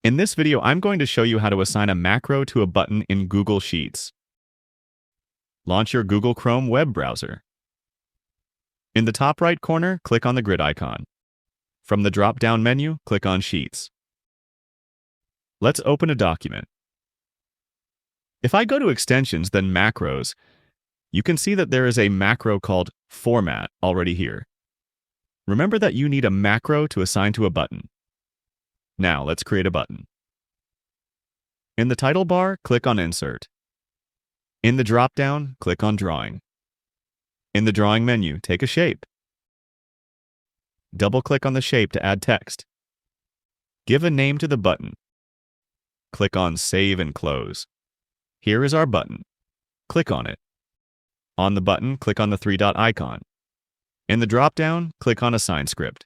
In this video, I'm going to show you how to assign a macro to a button in Google Sheets. Launch your Google Chrome web browser. In the top right corner, click on the grid icon. From the drop-down menu, click on Sheets. Let's open a document. If I go to Extensions, then Macros, you can see that there is a macro called Format already here. Remember that you need a macro to assign to a button. Now, let's create a button. In the title bar, click on Insert. In the drop-down, click on Drawing. In the Drawing menu, take a shape. Double-click on the shape to add text. Give a name to the button. Click on Save and Close. Here is our button. Click on it. On the button, click on the three-dot icon. In the drop-down, click on Assign Script.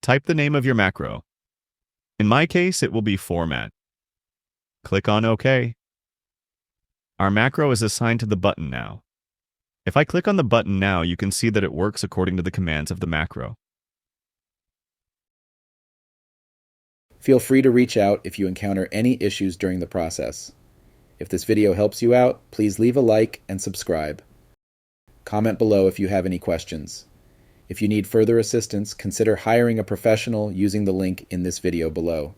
Type the name of your macro. In my case, it will be Format. Click on OK. Our macro is assigned to the button now. If I click on the button now, you can see that it works according to the commands of the macro. Feel free to reach out if you encounter any issues during the process. If this video helps you out, please leave a like and subscribe. Comment below if you have any questions. If you need further assistance, consider hiring a professional using the link in this video below.